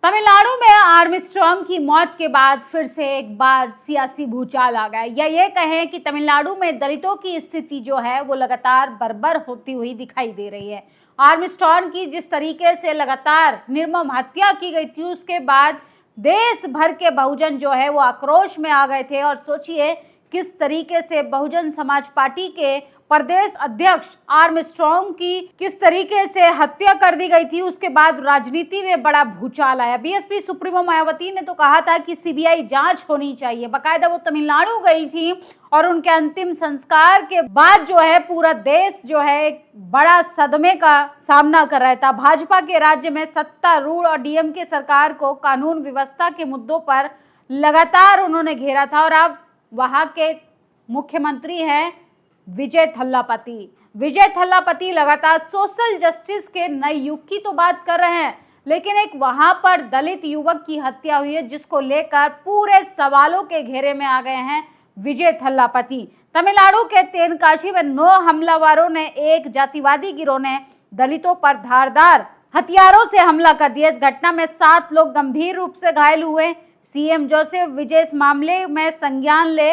तमिलनाडु में आर्मस्ट्रांग की मौत के बाद फिर से एक बार सियासी भूचाल आ गया, या ये कहें कि तमिलनाडु में दलितों की स्थिति जो है वो लगातार बर्बर होती हुई दिखाई दे रही है। आर्मस्ट्रांग की जिस तरीके से लगातार निर्मम हत्या की गई थी, उसके बाद देश भर के बहुजन जो है वो आक्रोश में आ गए थे। और सोचिए किस तरीके से बहुजन समाज पार्टी के प्रदेश अध्यक्ष आर्मस्ट्रांग की किस तरीके से हत्या कर दी गई थी, उसके बाद राजनीति में बड़ा भूचाल आया। बीएसपी सुप्रीमो मायावती ने तो कहा था कि सीबीआई जांच होनी चाहिए। बाकायदा वो तमिलनाडु गई थी और उनके अंतिम संस्कार के बाद जो है पूरा देश जो है एक बड़ा सदमे का सामना कर रहा था। भाजपा के राज्य में सत्तारूढ़ और डीएमके सरकार को कानून व्यवस्था के मुद्दों पर लगातार उन्होंने घेरा था। और अब वहां के मुख्यमंत्री हैं विजय थल्लापति। विजय थल्लापति लगातार सोशल जस्टिस के नए युग की तो बात कर रहे हैं, लेकिन एक वहां पर दलित युवक की हत्या हुई है जिसको लेकर पूरे सवालों के घेरे में आ गए हैं विजय थल्लापति। तमिलनाडु के तेनकाशी में 9 हमलावरों ने एक जातिवादी गिरोह ने दलितों पर धारदार हथियारों से हमला कर दिया। इस घटना में 7 लोग गंभीर रूप से घायल हुए। सीएम जोसेफ विजय इस मामले में संज्ञान ले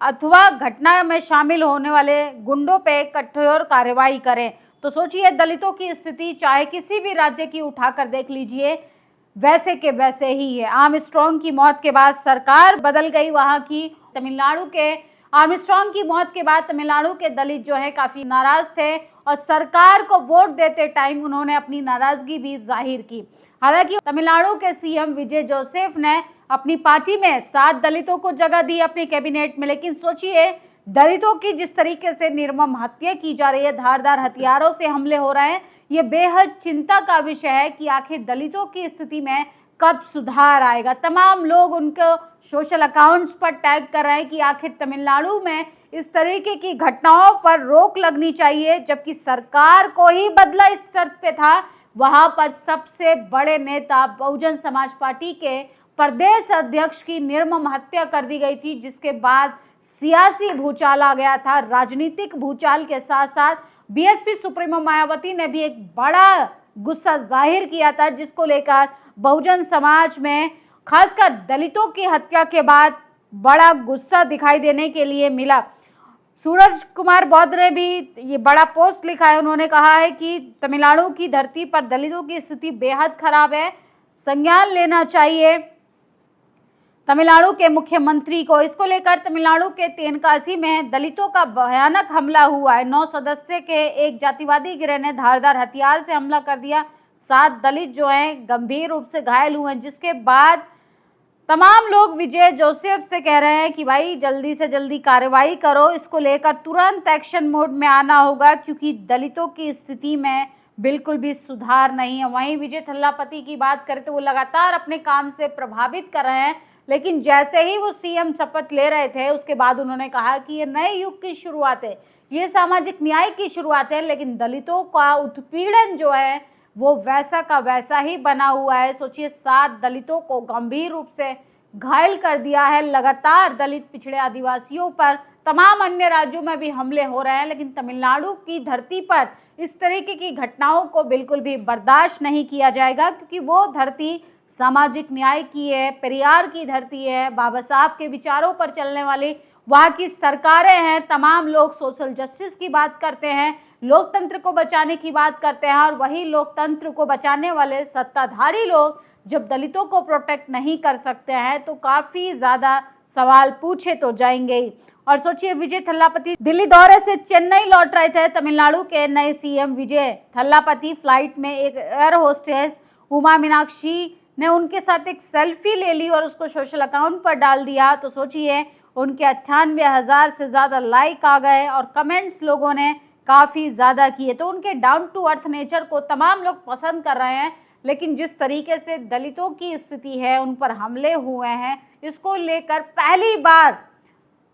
अथवा घटना में शामिल होने वाले गुंडों पे कठोर कार्रवाई करें। तो सोचिए दलितों की स्थिति चाहे किसी भी राज्य की उठाकर देख लीजिए, वैसे के वैसे ही है। आर्मस्ट्रांग की मौत के बाद सरकार बदल गई वहां की। तमिलनाडु के आर्मस्ट्रांग की मौत के बाद तमिलनाडु के दलित जो है काफी नाराज थे और सरकार को वोट देते टाइम उन्होंने अपनी नाराजगी भी जाहिर की। हालांकि तमिलनाडु के सीएम विजय जोसेफ ने अपनी पार्टी में 7 दलितों को जगह दी अपनी कैबिनेट में, लेकिन सोचिए दलितों की जिस तरीके से निर्मम हत्या की जा रही है, धारदार हथियारों से हमले हो रहे हैं, ये बेहद चिंता का विषय है कि आखिर दलितों की स्थिति में कब सुधार आएगा। तमाम लोग उनको सोशल अकाउंट्स पर टैग कर रहे हैं कि आखिर तमिलनाडु में इस तरीके की घटनाओं पर रोक लगनी चाहिए, जबकि सरकार को ही बदला इस स्तर पे था। वहां पर सबसे बड़े नेता बहुजन समाज पार्टी के प्रदेश अध्यक्ष की निर्मम हत्या कर दी गई थी, जिसके बाद सियासी भूचाल आ गया था। राजनीतिक भूचाल के साथ साथ बीएसपी सुप्रीमो मायावती ने भी एक बड़ा गुस्सा जाहिर किया था, जिसको लेकर बहुजन समाज में खासकर दलितों की हत्या के बाद बड़ा गुस्सा दिखाई देने के लिए मिला। सूरज कुमार बौद्ध ने भी ये बड़ा पोस्ट लिखा है। उन्होंने कहा है कि तमिलनाडु की धरती पर दलितों की स्थिति बेहद खराब है, संज्ञान लेना चाहिए तमिलनाडु के मुख्यमंत्री को। इसको लेकर तमिलनाडु के तेनकासी में दलितों का भयानक हमला हुआ है। 9 सदस्य के एक जातिवादी गिरोह ने धारदार हथियार से हमला कर दिया। 7 दलित जो हैं गंभीर रूप से घायल हुए हैं, जिसके बाद तमाम लोग विजय जोसेफ से कह रहे हैं कि भाई जल्दी से जल्दी कार्रवाई करो, इसको लेकर तुरंत एक्शन मोड में आना होगा, क्योंकि दलितों की स्थिति में बिल्कुल भी सुधार नहीं है। वहीं विजय थल्लापति की बात करें तो वो लगातार अपने काम से प्रभावित कर रहे हैं, लेकिन जैसे ही वो सीएम शपथ ले रहे थे उसके बाद उन्होंने कहा कि ये नए युग की शुरुआत है, ये सामाजिक न्याय की शुरुआत है, लेकिन दलितों का उत्पीड़न जो है वो वैसा का वैसा ही बना हुआ है। सोचिए 7 दलितों को गंभीर रूप से घायल कर दिया है। लगातार दलित पिछड़े आदिवासियों पर तमाम अन्य राज्यों में भी हमले हो रहे हैं, लेकिन तमिलनाडु की धरती पर इस तरीके की घटनाओं को बिल्कुल भी बर्दाश्त नहीं किया जाएगा, क्योंकि वो धरती सामाजिक न्याय की है, पेरियार की धरती है, बाबा साहब के विचारों पर चलने वाली वहाँ की सरकारें हैं। तमाम लोग सोशल जस्टिस की बात करते हैं, लोकतंत्र को बचाने की बात करते हैं, और वही लोकतंत्र को बचाने वाले सत्ताधारी लोग जब दलितों को प्रोटेक्ट नहीं कर सकते हैं तो काफ़ी ज़्यादा सवाल पूछे तो जाएंगे ही। और सोचिए विजय थल्लापति दिल्ली दौरे से चेन्नई लौट रहे थे। तमिलनाडु के नए सीएम विजय थल्लापति फ्लाइट में एक एयर होस्टेस उमा मीनाक्षी ने उनके साथ एक सेल्फी ले ली और उसको सोशल अकाउंट पर डाल दिया। तो सोचिए उनके 98,000 से ज़्यादा लाइक आ गए और कमेंट्स लोगों ने काफ़ी ज़्यादा किए। तो उनके डाउन टू अर्थ नेचर को तमाम लोग पसंद कर रहे हैं, लेकिन जिस तरीके से दलितों की स्थिति है, उन पर हमले हुए हैं, इसको लेकर पहली बार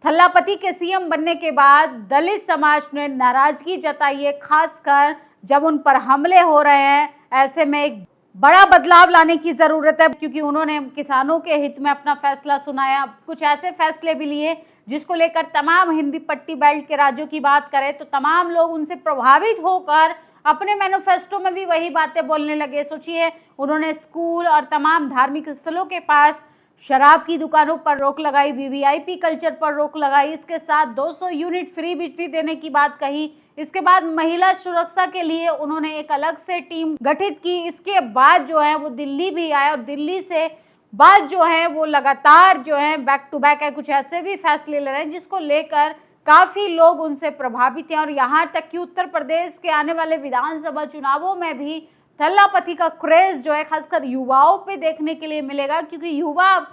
थल्लापति के सीएम बनने के बाद दलित समाज ने नाराजगी जताई है, खासकर जब उन पर हमले हो रहे हैं। ऐसे में एक बड़ा बदलाव लाने की ज़रूरत है, क्योंकि उन्होंने किसानों के हित में अपना फैसला सुनाया। कुछ ऐसे फैसले भी लिए जिसको लेकर तमाम हिंदी पट्टी बेल्ट के राज्यों की बात करें तो तमाम लोग उनसे प्रभावित होकर अपने मैनिफेस्टो में भी वही बातें बोलने लगे। सोचिए, उन्होंने स्कूल और तमाम धार्मिक स्थलों के पास शराब की दुकानों पर रोक लगाई, वीवीआईपी कल्चर पर रोक लगाई, इसके साथ 200 यूनिट फ्री बिजली देने की बात कही। इसके बाद महिला सुरक्षा के लिए उन्होंने एक अलग से टीम गठित की। इसके बाद जो है वो दिल्ली भी आए और दिल्ली से बात जो है वो लगातार जो है बैक टू बैक है, कुछ ऐसे भी फैसले ले रहे हैं जिसको लेकर काफी लोग उनसे प्रभावित हैं। और यहाँ तक कि उत्तर प्रदेश के आने वाले विधानसभा चुनावों में भी थल्लापति का क्रेज जो है खासकर युवाओं पे देखने के लिए मिलेगा, क्योंकि युवा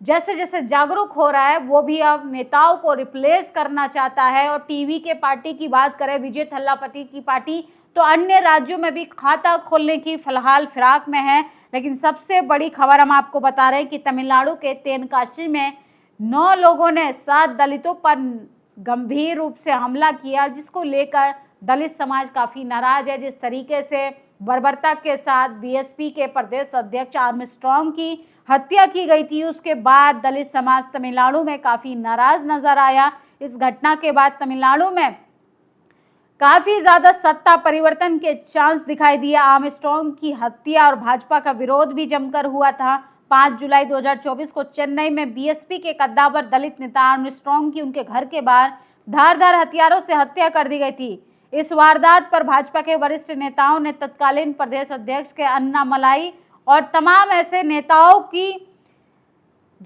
जैसे जैसे जागरूक हो रहा है वो भी अब नेताओं को रिप्लेस करना चाहता है। और टीवी के पार्टी की बात करें, विजय थल्लापति की पार्टी तो अन्य राज्यों में भी खाता खोलने की फिलहाल फिराक में है। लेकिन सबसे बड़ी खबर हम आपको बता रहे हैं कि तमिलनाडु के तेनकाशी में 9 लोगों ने 7 दलितों पर गंभीर रूप से हमला किया, जिसको लेकर दलित समाज काफी नाराज है। जिस तरीके से बर्बरता के साथ बीएसपी के प्रदेश अध्यक्ष आर्मस्ट्रॉन्ग की हत्या की गई थी, उसके बाद दलित समाज तमिलनाडु में काफी नाराज नजर आया। इस घटना के बाद तमिलनाडु में काफी ज्यादा सत्ता परिवर्तन के चांस दिखाई दिए। आर्मस्ट्रॉन्ग की हत्या और भाजपा का विरोध भी जमकर हुआ था। 5 जुलाई 2024 को चेन्नई में बीएसपी के कद्दावर दलित नेता आर्मस्ट्रॉन्ग की उनके घर के बाहर धारदार हथियारों से हत्या कर दी गई थी। इस वारदात पर भाजपा के वरिष्ठ नेताओं ने तत्कालीन प्रदेश अध्यक्ष के अन्नामलाई और तमाम ऐसे नेताओं की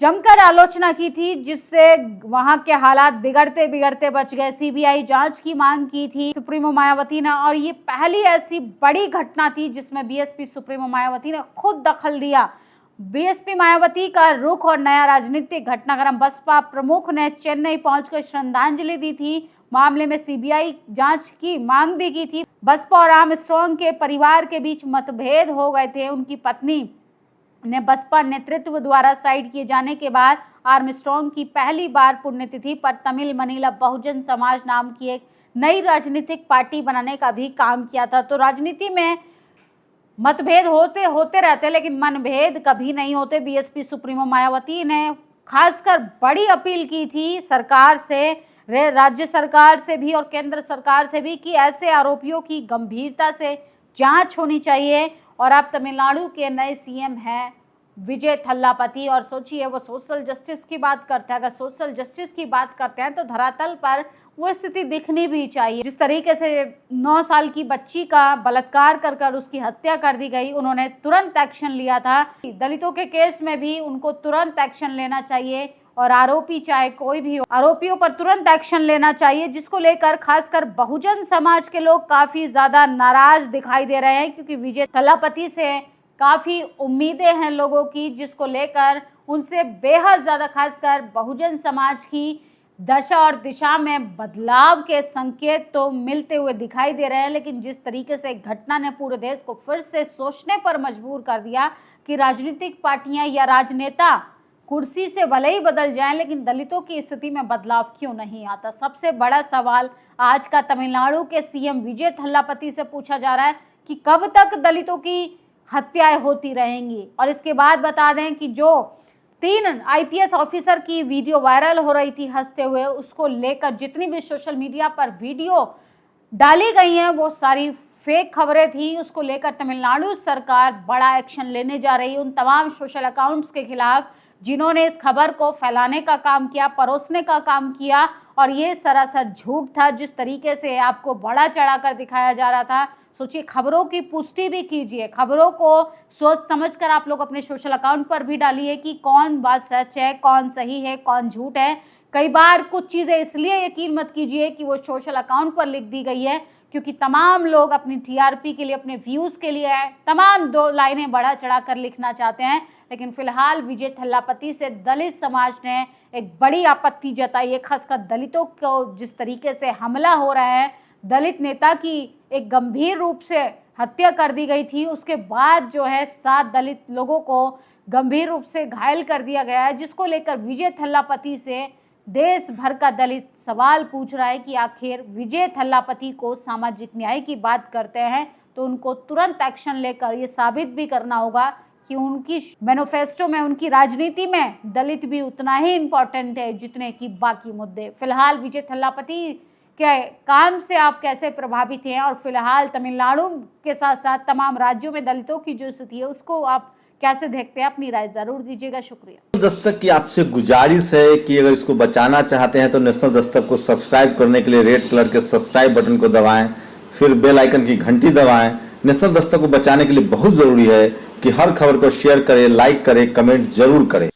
जमकर आलोचना की थी, जिससे वहां के हालात बिगड़ते बिगड़ते बच गए। सीबीआई जांच की मांग की थी सुप्रीमो मायावती ने, और ये पहली ऐसी बड़ी घटना थी जिसमें बीएसपी सुप्रीमो मायावती ने खुद दखल दिया। बीएसपी मायावती का रुख और नया राजनीतिक घटनाक्रम, बसपा प्रमुख ने चेन्नई पहुंचकर श्रद्धांजलि दी थी। मामले में सीबीआई जांच की मांग भी की थी। बसपा और आर्मस्ट्रॉन्ग के परिवार के बीच मतभेद हो गए थे। उनकी पत्नी ने बसपा नेतृत्व द्वारा साइड किए जाने के बाद आर्मस्ट्रॉन्ग की पहली बार पुण्यतिथि पर तमिल मनीला बहुजन समाज नाम की एक नई राजनीतिक पार्टी बनाने का भी काम किया था। तो राजनीति में मतभेद होते रहते, लेकिन मनभेद कभी नहीं होते। बीएसपी सुप्रीमो मायावती ने खासकर बड़ी अपील की थी सरकार से, राज्य सरकार से भी और केंद्र सरकार से भी, कि ऐसे आरोपियों की गंभीरता से जांच होनी चाहिए। और अब तमिलनाडु के नए सीएम हैं विजय थल्लापति, और सोचिए वो सोशल जस्टिस की बात करते हैं। अगर सोशल जस्टिस की बात करते हैं तो धरातल पर वो स्थिति दिखनी भी चाहिए। जिस तरीके से 9 साल की बच्ची का बलात्कार कर उसकी हत्या कर दी गई, उन्होंने तुरंत एक्शन लिया था। दलितों के केस में भी उनको तुरंत एक्शन लेना चाहिए, और आरोपी चाहे कोई भी हो, आरोपियों पर तुरंत एक्शन लेना चाहिए, जिसको लेकर खासकर बहुजन समाज के लोग काफी ज्यादा नाराज दिखाई दे रहे हैं, क्योंकि विजय थल्लापति से काफी उम्मीदें हैं लोगों की, जिसको लेकर उनसे बेहद ज्यादा खासकर बहुजन समाज की दशा और दिशा में बदलाव के संकेत तो मिलते हुए दिखाई दे रहे हैं। लेकिन जिस तरीके से घटना ने पूरे देश को फिर से सोचने पर मजबूर कर दिया कि राजनीतिक पार्टियां या राजनेता कुर्सी से भले ही बदल जाएं, लेकिन दलितों की स्थिति में बदलाव क्यों नहीं आता। सबसे बड़ा सवाल आज का तमिलनाडु के सीएम विजय थल्लापति से पूछा जा रहा है कि कब तक दलितों की हत्याएं होती रहेंगी। और इसके बाद बता दें कि जो 3 आईपीएस ऑफिसर की वीडियो वायरल हो रही थी हंसते हुए, उसको लेकर जितनी भी सोशल मीडिया पर वीडियो डाली गई हैं वो सारी फेक खबरें थी। उसको लेकर तमिलनाडु सरकार बड़ा एक्शन लेने जा रही है उन तमाम सोशल अकाउंट्स के खिलाफ जिन्होंने इस खबर को फैलाने का काम किया, परोसने का काम किया। और ये सरासर झूठ था। जिस तरीके से आपको बड़ा चढ़ाकर दिखाया जा रहा था, सोचिए, खबरों की पुष्टि भी कीजिए, खबरों को सोच समझकर आप लोग अपने सोशल अकाउंट पर भी डालिए कि कौन बात सच है, कौन सही है, कौन झूठ है। कई बार कुछ चीज़ें इसलिए यकीन मत कीजिए कि वो सोशल अकाउंट पर लिख दी गई है, क्योंकि तमाम लोग अपनी टीआरपी के लिए, अपने व्यूज़ के लिए तमाम 2 लाइनें बढ़ा चढ़ा कर लिखना चाहते हैं। लेकिन फिलहाल विजय थल्लापति से दलित समाज ने एक बड़ी आपत्ति जताई है, खासकर दलितों को जिस तरीके से हमला हो रहा है, दलित नेता की एक गंभीर रूप से हत्या कर दी गई थी, उसके बाद जो है 7 दलित लोगों को गंभीर रूप से घायल कर दिया गया है, जिसको लेकर विजय थल्लापति से देश भर का दलित सवाल पूछ रहा है कि आखिर विजय थल्लापति को सामाजिक न्याय की बात करते हैं तो उनको तुरंत एक्शन लेकर ये साबित भी करना होगा कि उनकी मैनिफेस्टो में, उनकी राजनीति में दलित भी उतना ही इम्पोर्टेंट है जितने कि बाकी मुद्दे। फिलहाल विजय थल्लापति के काम से आप कैसे प्रभावित हैं, और फिलहाल तमिलनाडु के साथ साथ तमाम राज्यों में दलितों की जो स्थिति है उसको आप कैसे देखते हैं, अपनी राय जरूर दीजिएगा। शुक्रिया। दस्तक की आपसे गुजारिश है कि अगर इसको बचाना चाहते हैं तो नेशनल दस्तक को सब्सक्राइब करने के लिए रेड कलर के सब्सक्राइब बटन को दबाएं, फिर बेल आइकन की घंटी दबाएं। नेशनल दस्तक को बचाने के लिए बहुत जरूरी है कि हर खबर को शेयर करें, लाइक करें, कमेंट जरूर करें।